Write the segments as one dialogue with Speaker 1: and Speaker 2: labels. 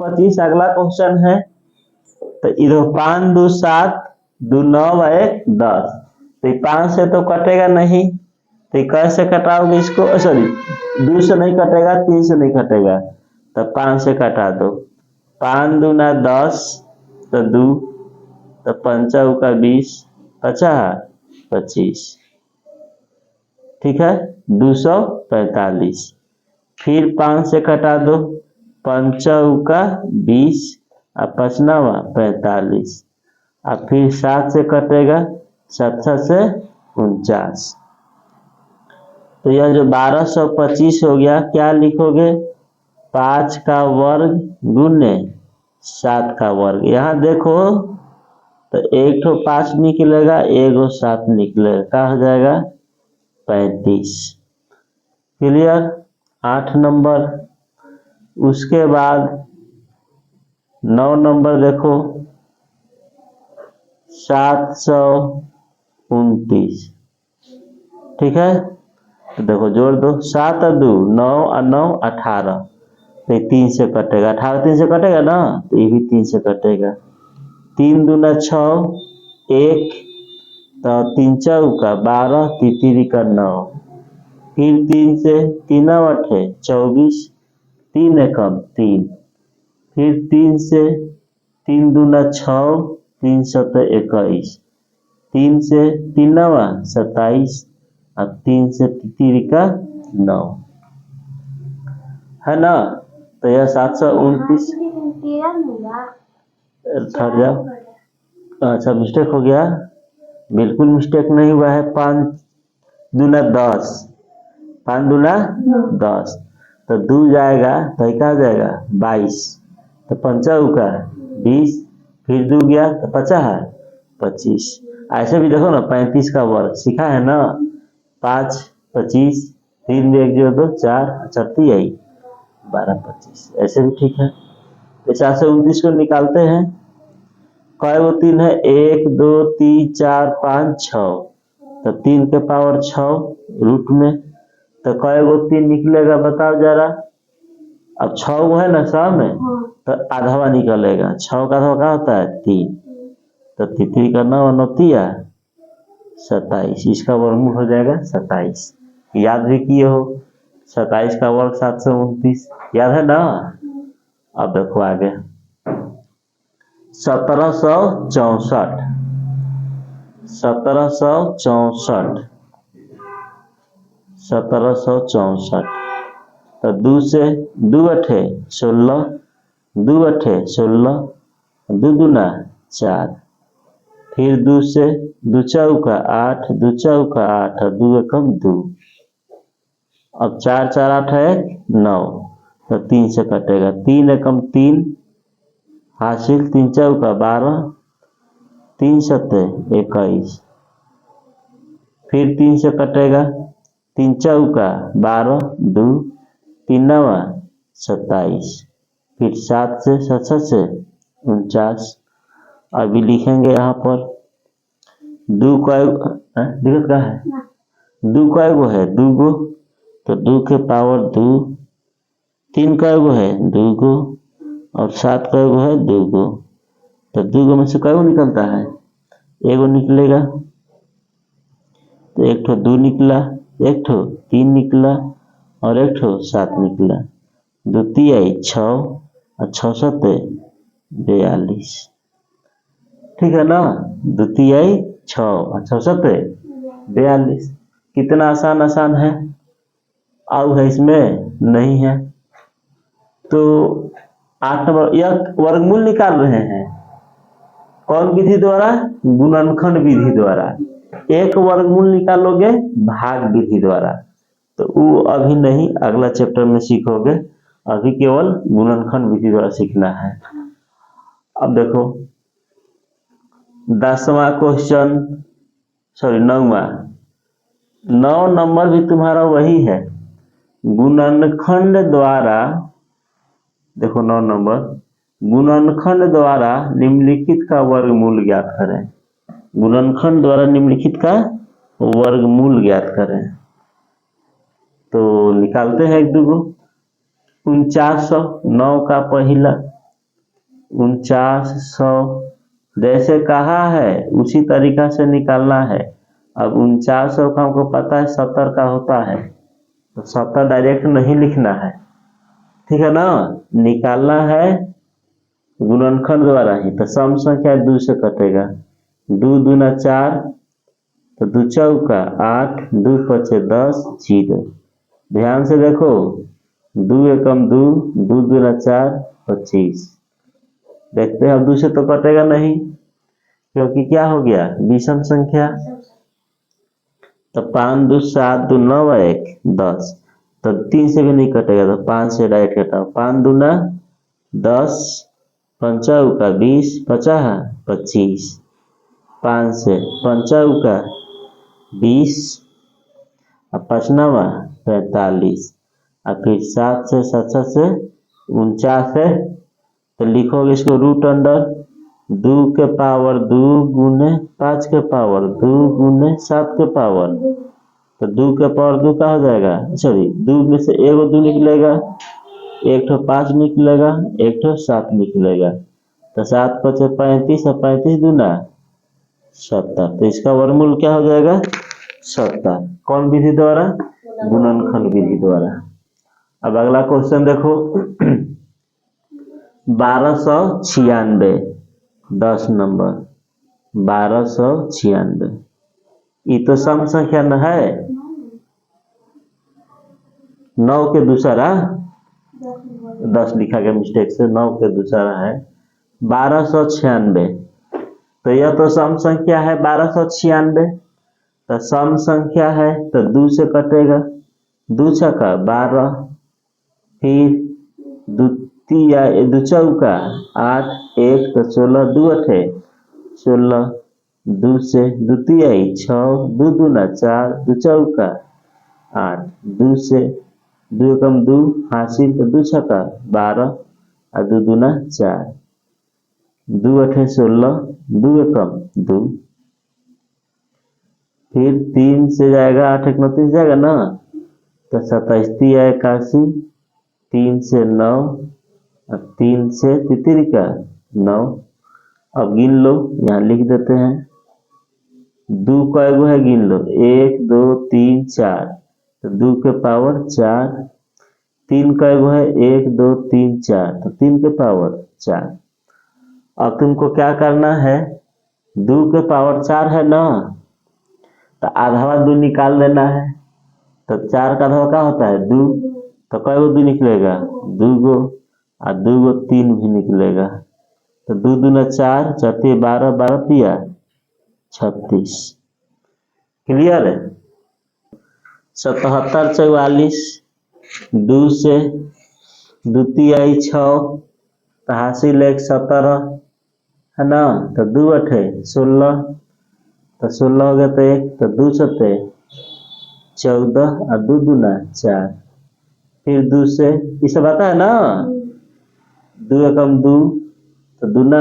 Speaker 1: 25 अगला क्वेश्चन है। तो इधर 5 2 7 2 9 1 10। तो 5 से तो कटेगा नहीं, तो कैसे कटाओगे इसको? सॉरी, 2 से नहीं कटेगा, 3 से नहीं कटेगा, तो 5 से कटा दो। 5 दूना 10, तो 2, तो 5 का 20, 25, ठीक है, 245। फिर 5 से कटा दो, 5 का 20 और 5 45, और फिर 7 से कटेगा, 7 से 49। तो यह जो 1225 हो गया, क्या लिखोगे? 5 का वर्ग गुने 7 का वर्ग। यहाँ देखो तो एक तो 5 निकलेगा, एगो 7 निकलेगा, क्या हो जाएगा? 35। क्लियर? 8 नंबर। उसके बाद 9 नंबर देखो, 729, ठीक है। तो देखो जोड़ दो, 7 और 2 9 और 9 18, तो 3 से कटेगा, 18 3 से कटेगा ना, तो ये भी 3 से कटेगा। 3 दूना 6, 1, तो 3 चौका 12, 3 का 9, फिर 3 से 3 8 24, 3 एकम 3, फिर 3 से 3 दूना 6, 3 7 21, 3 से 3 27, और 3 से 3 का 9, है ना। तो यह 729। ठहर जाओ, अच्छा मिस्टेक हो गया, बिल्कुल मिस्टेक नहीं हुआ है। 5 दूना 10, 5 दूना 10, तो 2 जाएगा तो क्या जाएगा? 22, तो 5 का 20, फिर 2 गया तो 50, 25। ऐसे भी देखो ना, 35 का वर्ग सीखा है ना, 5 25, 3 1 0 2 4 चलती आई 12 25, ऐसे भी ठीक है। तो 429 को निकालते हैं। कै गो 3 है? 1 2 3 4 5 6, तो 3 के पावर 6 रूट में, तो कै गो 3 निकलेगा बताओ जरा। अब 6 गो है ना सब में, तो आधा निकलेगा, 6 का आधा क्या होता है? 3, तो 3 का 9 9 27, इसका वर्गमूल हो जाएगा 27। याद भी किए हो, 27 का वर्ग 729, याद है ना। अब देखो आगे 1764, 1764, तो 2 से 2 8 16, 2 8 16, 2 दूना 4, फिर 2 से 2 चौका 8, 2 चौका 8, 2 एकम 2, अब 4 4 8 1 9, तो 3 से कटेगा, 3 एकम 3 हासिल, 3 चौका 12, 3 7 21, फिर 3 से कटेगा, 3 चौका 12, 2 3 9 27, फिर 7 से 7 से 49। अभी लिखेंगे यहाँ पर 2 का दिक्कत क्या है? 2 का गो है? 2 गो, तो 2 के पावर 2, 3 का गो है? 2 गो, और 7 का गो है? 2 गो, तो 2 गो में से कै गो निकलता है? एगो निकलेगा, तो 1 ठो 2 निकला, 1 ठो 3 निकला, और 1 ठो 7 निकला, 2 तिहाई 6, और 6 7 42, ठीक है ना। 2 तिहाई 6 और 6 7 42। कितना आसान आसान है। अब है इसमें नहीं है, तो 8 नंबर, यह वर्गमूल निकाल रहे हैं कौन विधि द्वारा? गुणनखंड विधि द्वारा। एक वर्गमूल निकालोगे भाग विधि द्वारा, तो वो अभी नहीं, अगला चैप्टर में सीखोगे, अभी केवल गुणनखंड विधि द्वारा सीखना है। अब देखो 10वां क्वेश्चन, सॉरी 9वां, 9 नंबर भी तुम्हारा वही है, गुणनखंड द्वारा। देखो 9 नंबर, गुणनखंड द्वारा निम्नलिखित का वर्गमूल ज्ञात करें। गुणनखंड द्वारा निम्नलिखित का वर्गमूल ज्ञात करें। तो निकालते हैं एक दूगो। 4900, 9 का पहला 4900 जैसे कहा है उसी तरीका से निकालना है। अब 4900 का हमको पता है 70 का होता है, तो 70 डायरेक्ट नहीं लिखना है, ठीक है ना, निकालना है गुणनखंड द्वारा ही। तो सम संख्या 2 से कटेगा, 2 दूना 4, तो 2 चौका 8, 2 पचे 10, 0। ध्यान से देखो, 2 एकम 2, 2 दूना 4, 25। देखते हैं अब 2 से तो कटेगा नहीं, क्योंकि क्या हो गया विषम संख्या। तो 5 2 7 2 9 1 10, तो 3 से भी नहीं कटेगा, तो 5 से डायरेक्ट कटा। 5 दूना 10, 5 का 20, 50 25, 5 से 5 का 20, और 5 9 45, और फिर 7 से 7 से 49 है, तो लिखोगे इसको रूट अंडर 2 के पावर 2 गुने 5 के पावर 2 गुने 7 के पावर। तो 2 के पावर 2 का हो जाएगा, सॉरी 2 में से एगो 2 निकलेगा, एक ठो 5 निकलेगा, एक ठो 7 निकलेगा। तो 7 पचे 35, और 35 दूना 70, तो इसका वर्गमूल क्या हो जाएगा 70। कौन विधि द्वारा? गुणनखंड विधि द्वारा। अब अगला क्वेश्चन देखो 1296, 10 नंबर 1296, ये तो सम संख्या न है, 9 के दूसरा 10 लिखा गया मिस्टेक से, 9 के दूसरा है 1296। तो यह तो सम संख्या है 1296, तो सम संख्या है तो 2 से कटेगा, 2 छक्का 12, फिर 2 चौका 8, 1 तो 16, 2 अठे 16, 2 से 2 तिहाई 6, 2 दूना 4, 2 चौका 8, 2 से 2 एकम 2 हासिल, तो 2 छक्का 12, और 2 दूना 4, 2 अठे 16, 2 एकम 2, फिर 3 से जाएगा 8 एक 29 जाएगा ना, तो 27 81, 3 से 9, और 3 से 3 का 9। अब गिन लो, यहाँ लिख देते हैं, 2 का एगो है, गिन लो 1 2 3 4, तो 2 के पावर 4, 3 का एगो है 1 2 3 4, तो 3 के पावर 4। अब तुमको क्या करना है, 2 के पावर 4 है ना, तो आधा 2 निकाल लेना है। तो 4 का आधा क्या होता है 2, तो कई गो 2 निकलेगा 2 गो, और 2 गो 3 भी निकलेगा। तो 2 दूना 4, 4 12, 12 तिया 36। क्लियर है? 77 44, 2 से 2 तिहाई 6, तो हासिल 1 17 है ना, तो 2 अठे 16, तो 16 हो गया, तो 1 तो 2 सते 14, और 2 दूना 4, फिर 2 से ये सब आता है ना, 2 एकम 2, तो दूना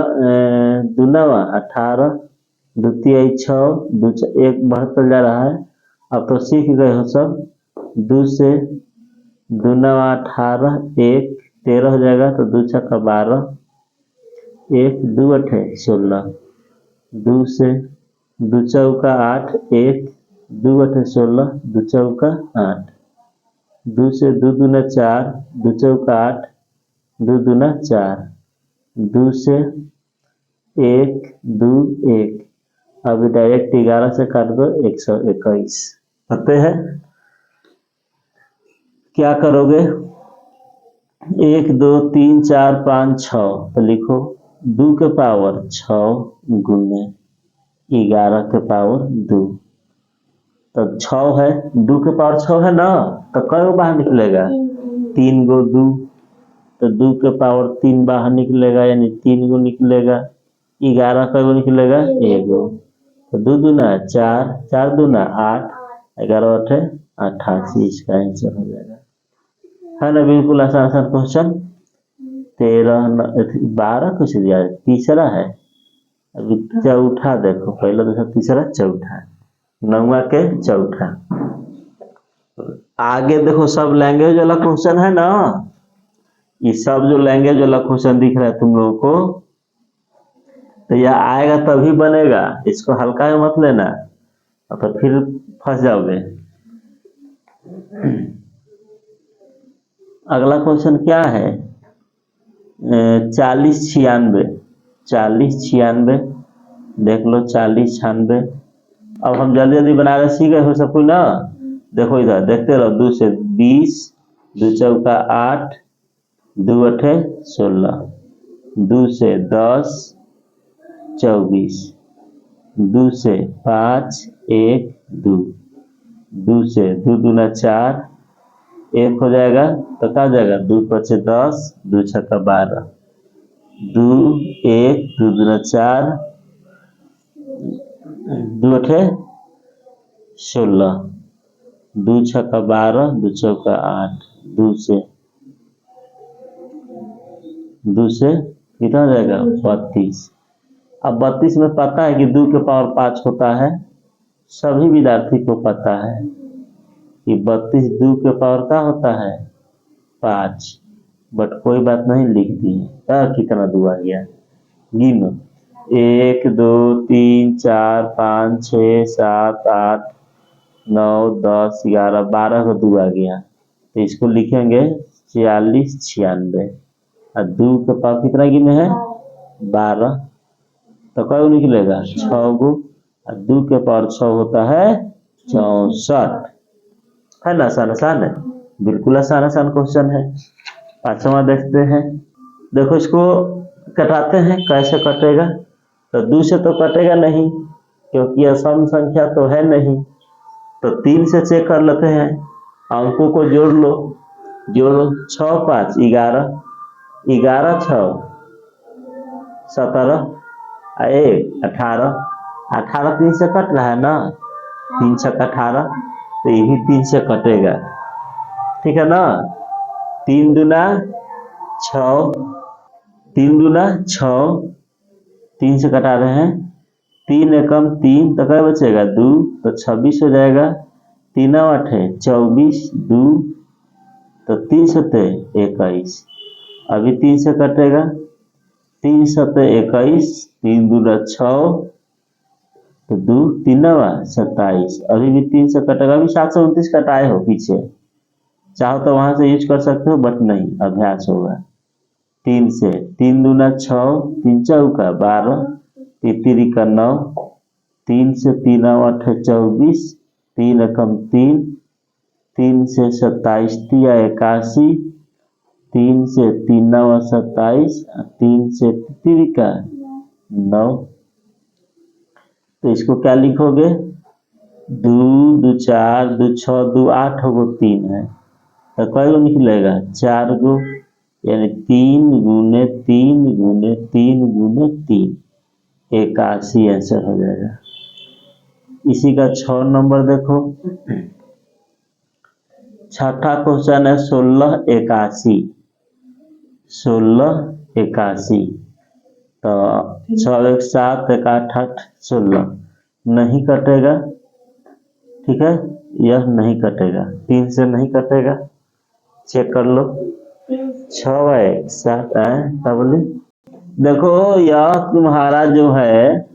Speaker 1: 18, 2 तिहाई 6, 2 1 72 जा रहा है। अब तो सीख गए हो सब, 2 से 2 18, 1 13 हो जाएगा, तो 2 छक्का 12, 1 2 अठे 16, 2 से 2 चौका 8, 1 2 अठे 16, 2 चौका 8, 2 से 2 दूना 4, 2 चौका 8, 2 दूना 4, 2 से 1 2 1, अभी डायरेक्ट 11 से काट दो 121। पते हैं क्या करोगे, 1 2 3 4 5 6, तो लिखो 2 के पावर 6 गुने 11 के पावर 2, तो 6 है, 2 के पावर 6 है ना, तो कई गो बाहर निकलेगा 3 गो 2, तो 2 के पावर 3 बाहर निकलेगा, यानी 3 गो निकलेगा। 11 का गो निकलेगा 1 गो, तो 2 दूना 4, 4 दूना 8, 11 अठे 88, इसका आंसर हो जाएगा। है ना, बिल्कुल आसान आसान क्वेश्चन। 13 12 कुछ दिया है, तीसरा है, अभी चौथा देखो, पहला दूसरा तीसरा चौथा, 9वां के चौथा। आगे देखो सब लैंग्वेज वाला क्वेश्चन है ना, ये सब जो लैंग्वेज वाला क्वेश्चन दिख रहा है तुम लोगों को, तो यह आएगा तभी बनेगा, इसको हल्का में मत लेना तो फिर फंस जाओगे। अगला क्वेश्चन क्या है, 40-96, 40-96 देख लो, 40-96। अब हम जल्दी जल्दी बना के सीख गए हो सब कुछ ना। देखो इधर देखते रहो, 2 से 20, 2 चौका 8, 2 अठे 16, 2 से 10 24, 2 से 5 1 2, 2 से 2 दूना 4, 1 हो जाएगा तो क्या हो जाएगा, 2 पचे 10, 2 छक्का 12, 2 1 2 दूना 4, 2 अठे 16, 2 छक्का 12, 2 चौका 8, 2 से कितना हो जाएगा 32। अब 32 में पता है कि 2 के पावर 5 होता है, सभी विद्यार्थी को पता है कि 32 2 के पावर का होता है 5, बट कोई बात नहीं, लिख दिए। कितना 2 आ गया, गिनो 1 2 3 4 5 6 7 8 9 10 11 12 का 2 आ गया, तो इसको लिखेंगे 40-96 और 2 के पावर कितना गिने है 12, तो कई निकलेगा 6 गो, और 2 के पावर 6 होता है 64, है ना। आसान है, बिल्कुल आसान क्वेश्चन है। 5वां देखते हैं, देखो इसको कटाते हैं, कैसे कटेगा, तो 2 से तो कटेगा नहीं क्योंकि असम संख्या तो है नहीं, तो 3 से चेक कर लेते हैं, अंकों को जोड़ लो 6 5 11, 11 6 17, 1 18, 18 3 से कट रहा है ना, 3 से 18, तो ये भी 3 से कटेगा, ठीक है ना। 3 दूना 6, 3 दूना 6, 3 से कटा रहे हैं, 3 एकम 3, तो क्या बचेगा 2, तो 26 हो जाएगा, 3 8 24, 2 तो 3 7 21, अभी 3 से कटेगा, 3 7 21, 3 दूना 6, तो 2 3 27, अभी भी 3 से कटेगा, अभी 729 कटाए हो पीछे, चाहो तो वहां से यूज कर सकते हो बट नहीं, अभ्यास होगा। 3 से 3 दूना 6, 3 चौका 12, 3 3 का 9, 3 से 3 8 24, 3 एकम 3, 3 से 27 तिया 81, 3 से 3 9 27, 3 से 3 का 9, तो इसको क्या लिखोगे, 2 2 4 2 6 2 8 गो 3 है, तो कई गो निकलेगा 4 गो, यानी 3 गुने 3 गुने 3 गुने 3, 81 आंसर हो जाएगा। इसी का 6 नंबर देखो, छठा क्वेश्चन है 16 81, 16 81, तो 6 1 7 1 8 8 16, नहीं कटेगा, ठीक है, यह नहीं कटेगा, 3 से नहीं कटेगा, चेक कर लो, 6 1 7 क्या बोले, देखो यह तुम्हारा जो है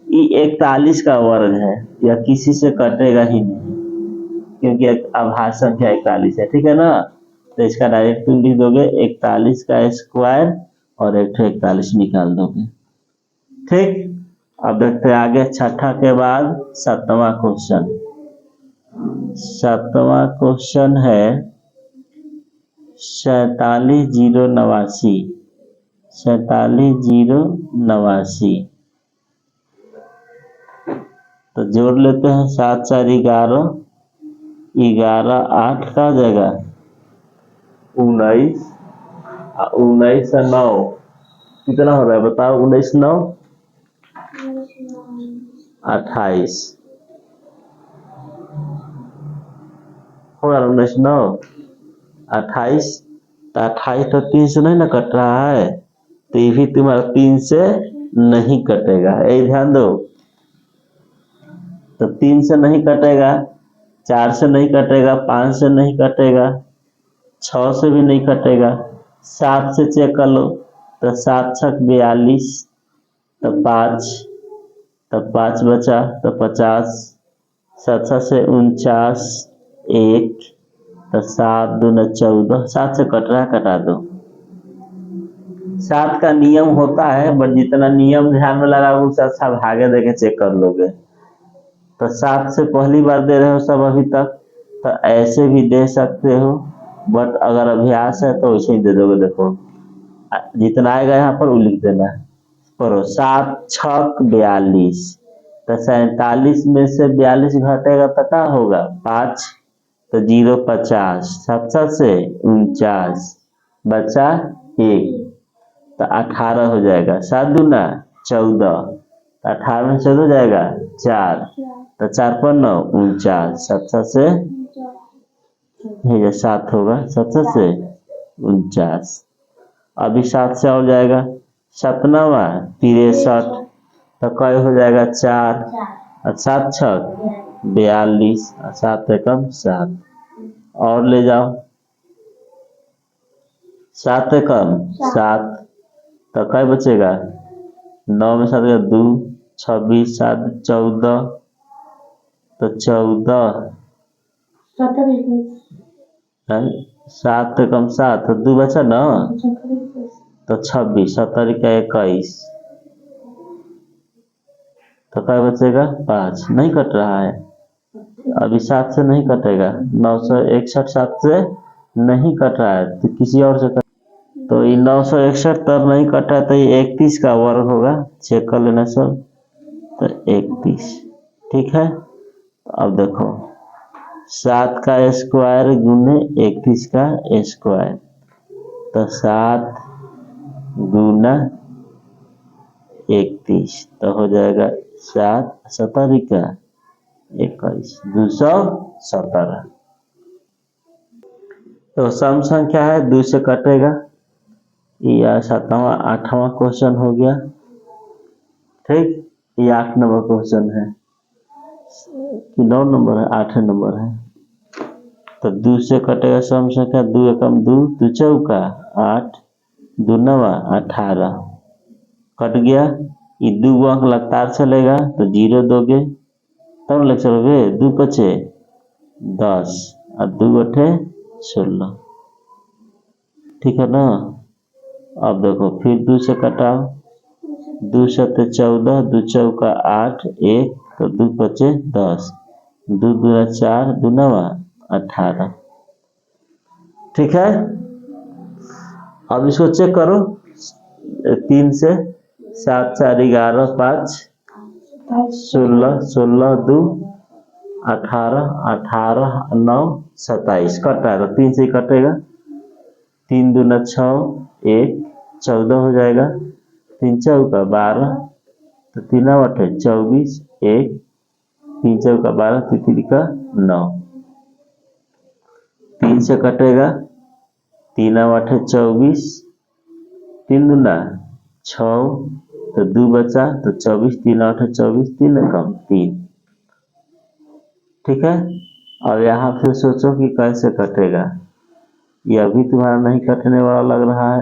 Speaker 1: ये 41 का वर्ग है, यह किसी से कटेगा ही नहीं क्योंकि आभाज्य संख्या 41 है, ठीक है ना, तो इसका डायरेक्ट तुम लिख दोगे 41 का स्क्वायर और 41 निकाल दोगे, ठीक। अब देखते हैं आगे, छठा के बाद 7वां क्वेश्चन, 7वां क्वेश्चन है 47089, 47089, तो जोड़ लेते हैं, 7 4 11, 11 8 का जगह 19, 19 से 9 कितना हो रहा है बताओ, 19 9 28 हो रहा है, 19 9 28, तो 28 तो 3 से नहीं ना कट रहा है, तो ये भी तुम्हारा 3 से नहीं कटेगा, ये ध्यान दो, तो 3 से नहीं कटेगा, 4 से नहीं कटेगा, 5 से नहीं कटेगा, 6 से भी नहीं कटेगा, 7 से चेक कर लो, तो 7 छक 42, तो 5, तो 5 बचा तो 50, 7 से 49, 1, तो 7 दूना 14, 7 से कट रहा है कटा दो। 7 का नियम होता है, बट जितना नियम ध्यान में लगा उससे अच्छा भागे देके चेक कर लोगे। तो 7 से पहली बार दे रहे हो सब अभी तक, तो ऐसे भी दे सकते हो, बट अगर अभ्यास है तो वैसे ही दे दोगे। देखो जितना आएगा यहाँ पर वो लिख देना। करो 7 छक 42, तो 47 में से 42 घटेगा तो क्या होगा 5, तो 0 50, 7 से 49 बचा 1, तो 18 हो जाएगा। 7 दूना 14, तो 18 में 14 हो जाएगा 4, तो 4 पर 9 49, 7 से 7 होगा, 7 से 49। अभी 7 से और जाएगा 7 9 63, तो कई हो जाएगा 4, और 7 छक 42, और 7 एकम 7, और ले जाओ 7 एकम 7, तो कई बचेगा 9 में 7 2, 26, 7 14, तो 14, 7 एकम 7, तो 2 बचा ना, तो 26, 17 का 21, तो क्या बचेगा 5, नहीं कट रहा है अभी, 7 से नहीं कटेगा, 961 7 से नहीं कट रहा है, तो किसी और से कट, तो ये 961 तब नहीं कटा, तो ये 31 का वर्ग होगा, चेक कर लेना सब, तो 31, ठीक है। अब देखो 7 का स्क्वायर गुने 31 का स्क्वायर, तो 7 गुना 31, तो हो जाएगा 7 17 का 21, 217। तो सम संख्या है 2 से कटेगा। यह 7वां 8वां क्वेश्चन हो गया, ठीक। ये 8 नंबर क्वेश्चन है कि 9 नंबर है, 8 नंबर है। तो 2 से कटेगा सम संख्या, 2 एकम 2, 2 चौका 8, 2 9 18, कट गया। ये 2 अंक लगातार चलेगा, तो 0 दोगे तब लग चलोगे, 2 पचे 10, और 2 अठे 16, ठीक है ना। अब देखो फिर 2 से कटाओ, 2 सत्ते 14, 2 चौका 8, 1, तो 2 पचे 10, 2 दूना 4, 2 9 18, ठीक है। अब इसको चेक करो, 3 से 7 4 11 5 16, 16 2 18, 18 9 27, कट रहा है तो 3 से ही कटेगा। 3 दूना 6, 1 14 हो जाएगा, 3 चौका 12, तो 3 अठे 24, 1 3 चौका 12, 3 का 9, 3 से कटेगा, 3 अठे 24, 3 दूना 6, तो 2 बचा, तो 24, 3 अठे 24, 3 कम 3, ठीक है। और यहाँ फिर सोचो कि कैसे कटेगा, ये अभी तुम्हारा नहीं कटने वाला लग रहा है।